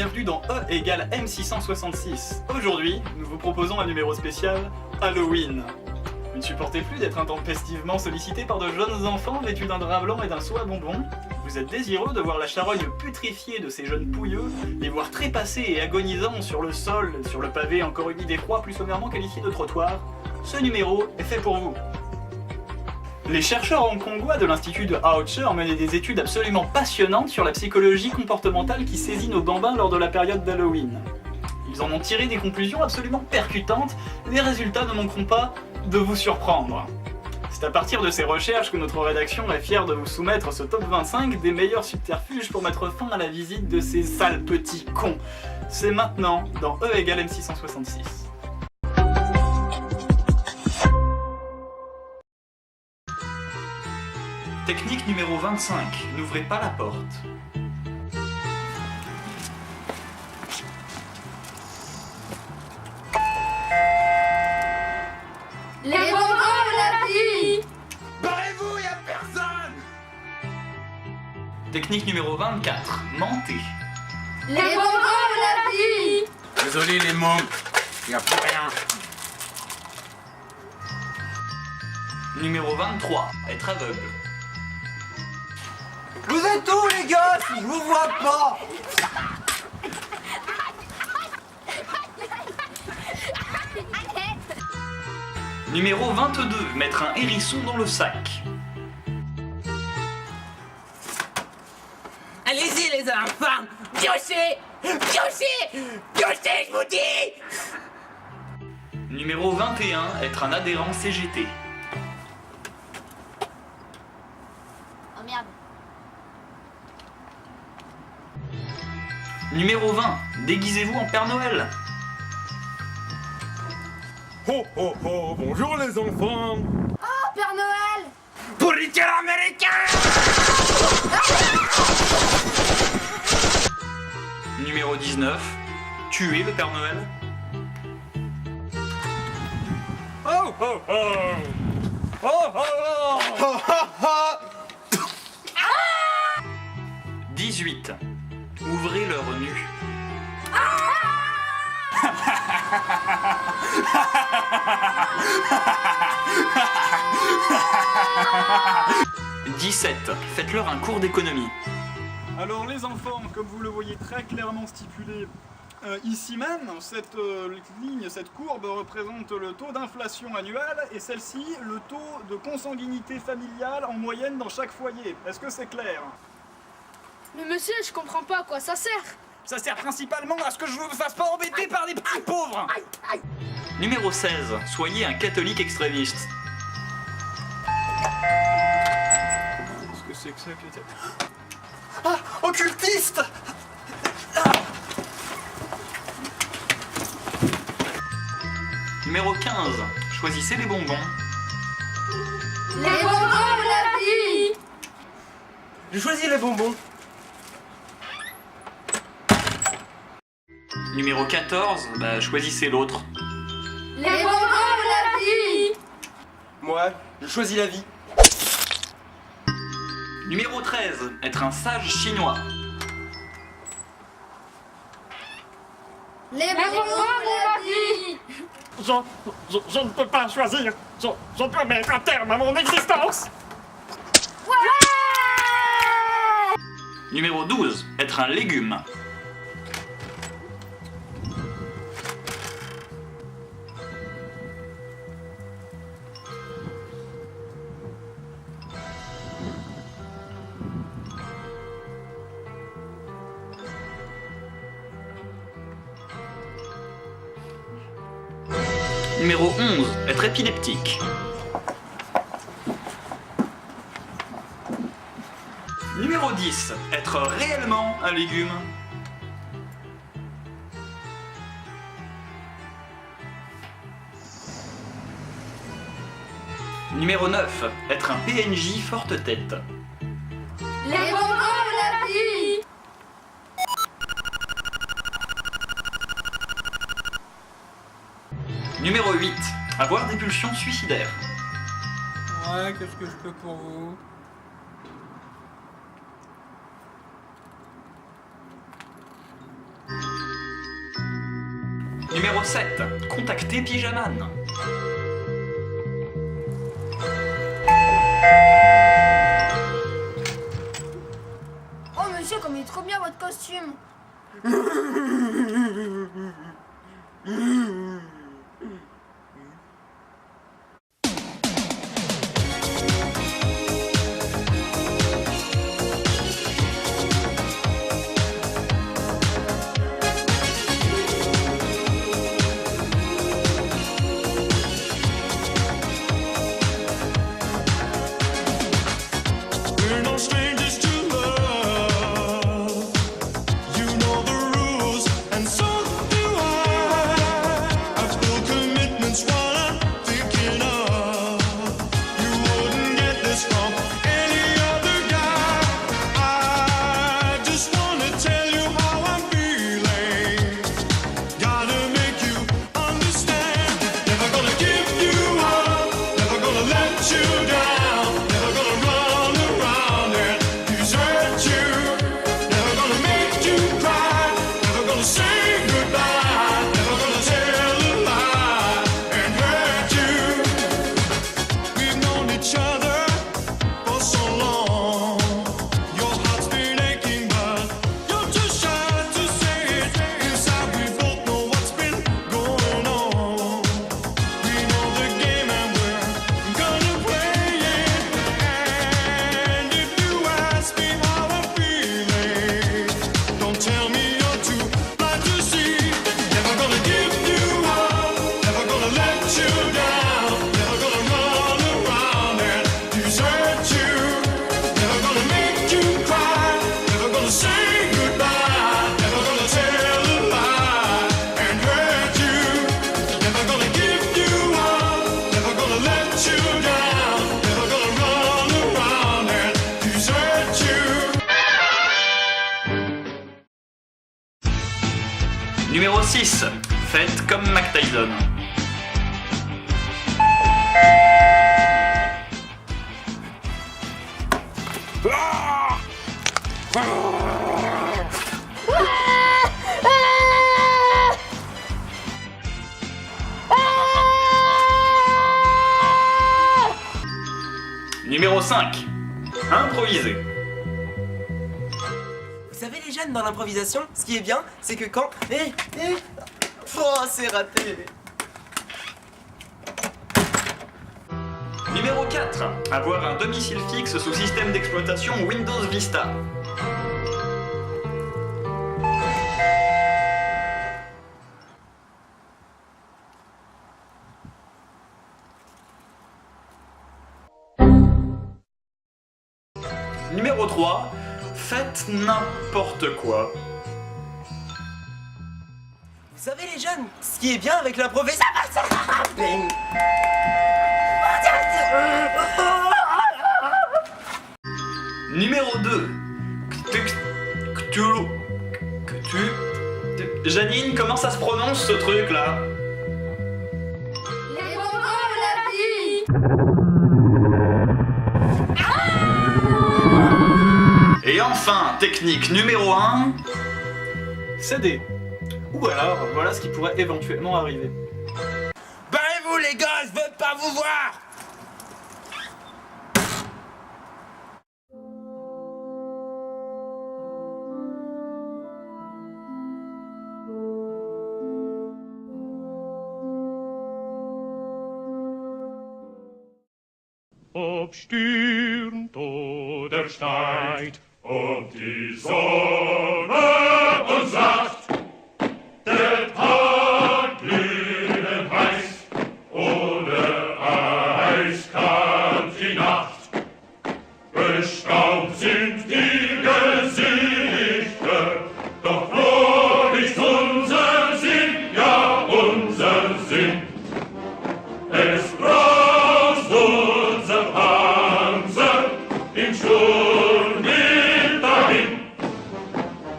bienvenue dans E égale M666. Aujourd'hui, nous vous proposons un numéro spécial Halloween. Vous ne supportez plus d'être intempestivement sollicité par de jeunes enfants vêtus d'un drap blanc et d'un seau à bonbons? Vous êtes désireux de voir la charogne putréfiée de ces jeunes pouilleux, les voir trépassés et agonisants sur le sol, sur le pavé encore humide et froid, plus sommairement qualifié de trottoir? Ce numéro est fait pour vous. Les chercheurs hongkongois de l'Institut de Haucher menaient des études absolument passionnantes sur la psychologie comportementale qui saisit nos bambins lors de la période d'Halloween. Ils en ont tiré des conclusions absolument percutantes, les résultats ne manqueront pas de vous surprendre. C'est à partir de ces recherches que notre rédaction est fière de vous soumettre ce top 25 des meilleurs subterfuges pour mettre fin à la visite de ces sales petits cons. C'est maintenant dans E égale M666. Technique numéro 25, n'ouvrez pas la porte. Les bonbons de la vie! Barrez-vous, y'a personne! Technique numéro 24, mentez. Les bonbons de la vie! Désolé les mômes, y'a plus rien. Numéro 23, être aveugle. Vous êtes où les gars? Je vous vois pas! Numéro 22, mettre un hérisson dans le sac. Allez-y les enfants! Piochez! Piochez! Piochez, je vous dis! Numéro 21, être un adhérent CGT. Oh merde. Numéro 20, déguisez-vous en Père Noël. Oh oh oh, bonjour les enfants! Oh, Père Noël! Pourriture américain! Numéro 19, tuez le Père Noël. Oh oh oh! Oh oh oh! 18, ouvrez leur nu. 17, faites-leur un cours d'économie. Alors les enfants, comme vous le voyez très clairement stipulé ici même, cette ligne, cette courbe représente le taux d'inflation annuel et celle-ci le taux de consanguinité familiale en moyenne dans chaque foyer. Est-ce que c'est clair? Mais monsieur, je comprends pas à quoi ça sert. Ça sert principalement à ce que je ne me fasse pas embêter par des petits pauvres. Numéro 16, soyez un catholique extrémiste. Qu'est-ce que c'est que ça que Ah, occultiste! Numéro 15, choisissez les bonbons. Les bonbons de la vie! J'ai choisi les bonbons. Numéro 14, choisissez l'autre. Les bonbons de la vie! Moi, je choisis la vie. Numéro 13, être un sage chinois. Les bonbons de la vie! Je ne peux pas choisir. Je peux mettre un terme à mon existence. Numéro 12, être un légume. Numéro 11, être épileptique. Numéro 10, être réellement un légume. Numéro 9, être un PNJ forte tête. Les bonbons de la vie! Numéro 8, avoir des pulsions suicidaires. Ouais, qu'est-ce que je peux pour vous? Numéro 7. Contactez Pyjaman. Oh monsieur, comme il est trop bien votre costume. We're no strangers to love. You know the rules, and so do I. I've full commitments, what I'm thinking of. You wouldn't get this from any other guy. I just wanna tell you how I'm feeling. Gotta make you understand. Never gonna give you up, never gonna let you down. Never gonna run around and desert you. Never gonna make you cry. Never gonna say goodbye. Never gonna tell a lie and hurt you. We've known each other for so long. Your heart's been aching, but you're too shy to say it. Inside we both know what's been going on. We know the game and we're gonna play it. And if you ask me how I'm feeling, don't tell me you're too blind to see. Never gonna give you up, never gonna let you down. Never gonna run around and desert you. Never gonna make you cry, never gonna say goodbye. Never gonna tell a lie and hurt you. Never gonna give you up, never gonna let you down. Never gonna run around and desert you. Numéro 6. Faites comme Mac Tyson. Numéro 5. Improviser. Vous savez les jeunes, dans l'improvisation, ce qui est bien, c'est que quand... Oh, c'est raté. Numéro 4. Avoir un domicile fixe sous système d'exploitation Windows Vista. Numéro 3. Faites n'importe quoi. Vous savez les jeunes, ce qui est bien avec l'improvisation... Numéro 2. Janine, comment ça se prononce ce truc là? Les bonbons de la vie. Et enfin, technique numéro 1. Céder. Ou alors, voilà ce qui pourrait éventuellement arriver. Barrez-vous les gars, je veux pas vous voir. Ob stürmt oder schneit, ob die Sonne uns sagt, der Tag glühend heiß oder eiskalt die Nacht. Bestaubt sind die Gesichter, doch froh ist unser Sinn, ja unser Sinn. Es braust unser Panzer im Sturm mit dahin.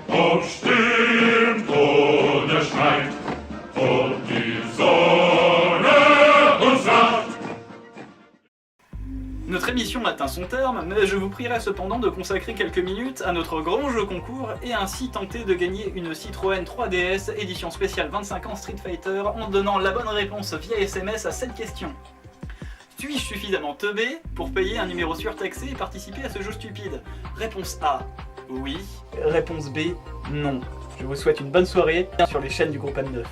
Ob stürmt Notre émission atteint son terme, mais je vous prierai cependant de consacrer quelques minutes à notre grand jeu concours et ainsi tenter de gagner une Citroën 3DS édition spéciale 25 ans Street Fighter en donnant la bonne réponse via SMS à cette question. Suis-je suffisamment teubé pour payer un numéro surtaxé et participer à ce jeu stupide? Réponse A, oui. Réponse B, non. Je vous souhaite une bonne soirée sur les chaînes du groupe M9.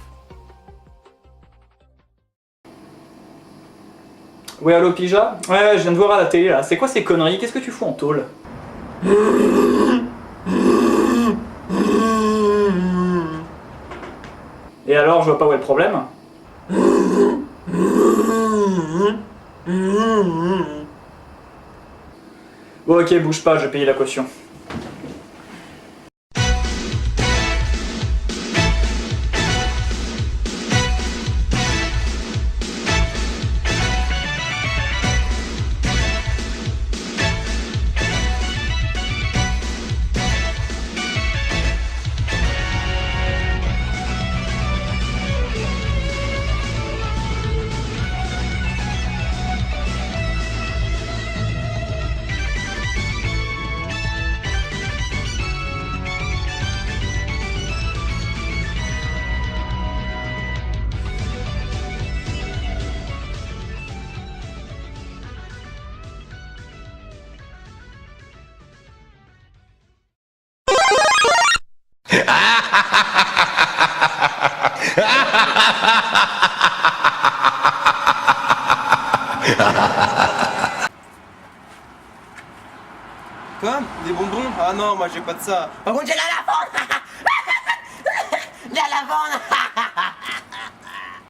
Ouais, allo Pija? Ouais, je viens de voir à la télé là. C'est quoi ces conneries? Qu'est-ce que tu fous en tôle? Et alors, je vois pas où est le problème. Bon, ok, bouge pas, je vais payer la caution. Quoi? Des bonbons? Ah non, moi j'ai pas de ça. Par contre, j'ai la lavande. La lavande.